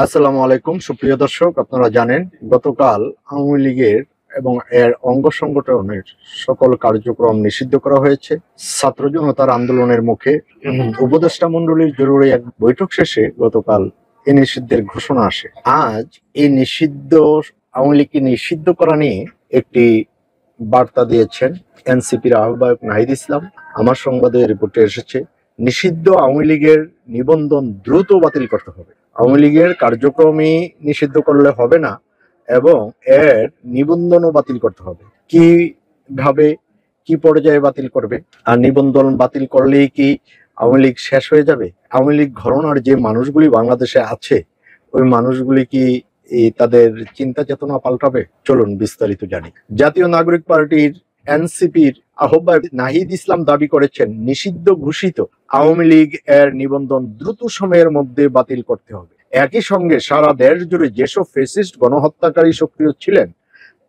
আসসালামু আলাইকুম সুপ্রিয় দর্শক, আপনারা জানেন গতকাল আওয়ামী লীগের এবং এর অঙ্গ সংগঠনের সকল কার্যক্রম নিষিদ্ধ করা হয়েছে। ছাত্র জনতার আন্দোলনের মুখে উপদেষ্টা মণ্ডলীর জরুরি এক বৈঠক শেষে গতকাল এই নিষিদ্ধের ঘোষণা আসে। আজ এই আওয়ামী লীগকে নিষিদ্ধ করা নিয়ে একটি বার্তা দিয়েছেন এনসিপির আহ্বায়ক নাহিদ ইসলাম। আমার সংবাদে রিপোর্টে এসেছে, নিষিদ্ধ আওয়ামী লীগের নিবন্ধন দ্রুত বাতিল করতে হবে। আওয়ামী লীগের কার্যক্রমই নিষিদ্ধ করলে হবে না এবং এর নিবন্ধনও বাতিল করতে হবে। কিভাবে, কি পর্যায়ে বাতিল করবে? আর নিবন্ধন বাতিল করলেই কি আওয়ামী লীগ শেষ হয়ে যাবে? আওয়ামী লীগ ঘরানার যে মানুষগুলি বাংলাদেশে আছে, ওই মানুষগুলি কি তাদের চিন্তা চেতনা পাল্টাবে? চলুন বিস্তারিত জানি। জাতীয় নাগরিক পার্টির এনসিপির আহ্বায়ক নাহিদ ইসলাম দাবি করেছেন, নিষিদ্ধ ঘোষিত আওয়ামী লীগ এর নিবন্ধন দ্রুত সময়ের মধ্যে বাতিল করতে হবে। একই সঙ্গে সারা দেশ জুড়ে যেসব ফ্যাসিস্ট গণহত্যাকারী সক্রিয় ছিলেন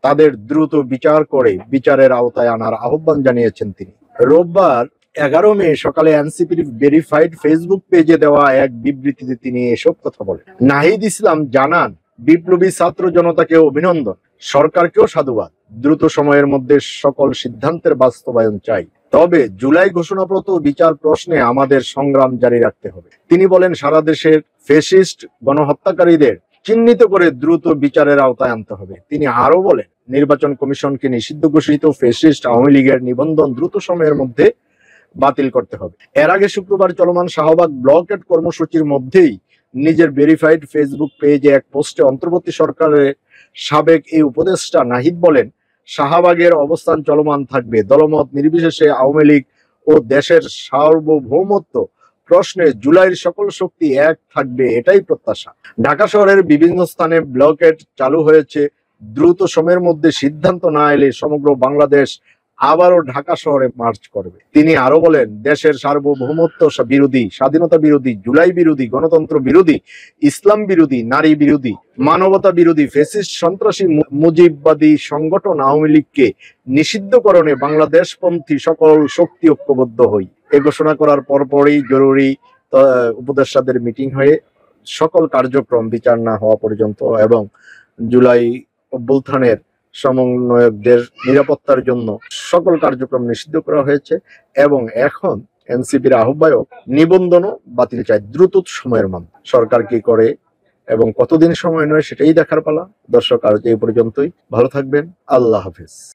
তাদের দ্রুত বিচার করে বিচারের আওতায় আনার আহ্বান জানিয়েছেন তিনি। রোববার 11 মে সকালে এনসিপির ভেরিফাইড ফেসবুক পেজে দেওয়া এক বিবৃতিতে তিনি এসব কথা বলেন। নাহিদ ইসলাম জানান, বিপ্লবী ছাত্র জনতাকে অভিনন্দন, সরকারকেও সাধুবাদ। দ্রুত সময়ের মধ্যে সকল সিদ্ধান্তের বাস্তবায়ন চাই, তবে জুলাই ঘোষণাপত্র বিচার প্রশ্নে আমাদের সংগ্রাম জারি রাখতে হবে। তিনি বলেন, সারা দেশের ফ্যাসিস্ট গণহত্যাকারীদের চিহ্নিত করে দ্রুত বিচারের আওতায় আনতে হবে। তিনি আরো বলেন, নির্বাচন কমিশনকে নিষিদ্ধ ঘোষিত ফ্যাসিস্ট আওয়ামী লীগের নিবন্ধন দ্রুত সময়ের মধ্যে বাতিল করতে হবে। এর আগে শুক্রবার চলমান শাহবাগ ব্লকেট কর্মসূচির মধ্যেই নিজের ভেরিফাইড ফেসবুক পেজে এক পোস্টে অন্তর্বর্তী সরকারের সাবেক এই উপদেষ্টা নাহিদ বলেন, শাহবাগের অবস্থান চলমান থাকবে। দলমত নির্বিশেষে আওয়ামী লীগ ও দেশের সার্বভৌমত্ব প্রশ্নে জুলাইয়ের সকল শক্তি এক থাকবে, এটাই প্রত্যাশা। ঢাকা শহরের বিভিন্ন স্থানে ব্লকেট চালু হয়েছে। দ্রুত সময়ের মধ্যে সিদ্ধান্ত না এলে সমগ্র বাংলাদেশ আবারও ঢাকা শহরে মার্চ করবে। তিনি আরো বলেন, দেশের সার্বভৌমত্ব বিরোধী, স্বাধীনতা বিরোধী, জুলাই বিরোধী, গণতন্ত্র বিরোধী, ইসলাম বিরোধী, নারী বিরোধী, মানবতা বিরোধী ফ্যাসিস্ট সন্ত্রাসী মুজিববাদী সংগঠন আওয়ামী লীগকে নিষিদ্ধকরণে বাংলাদেশপন্থী সকল শক্তি ঐক্যবদ্ধ হই। এ ঘোষণা করার পরপরই জরুরি উপদেষ্টাদের মিটিং হয়ে সকল কার্যক্রম বিচার না হওয়া পর্যন্ত এবং জুলাই অভ্যুত্থানের সমন্বয়কদের নিরাপত্তার জন্য সকল কার্যক্রম নিষিদ্ধ করা হয়েছে এবং এখন এনসিপির আহ্বায়ক নিবন্ধনও বাতিল চায় দ্রুত সময়ের মধ্যে। সরকার কি করে এবং কতদিন সময় নয় সেটাই দেখার পালা। দর্শক, আজ এই পর্যন্তই। ভালো থাকবেন। আল্লাহ হাফিজ।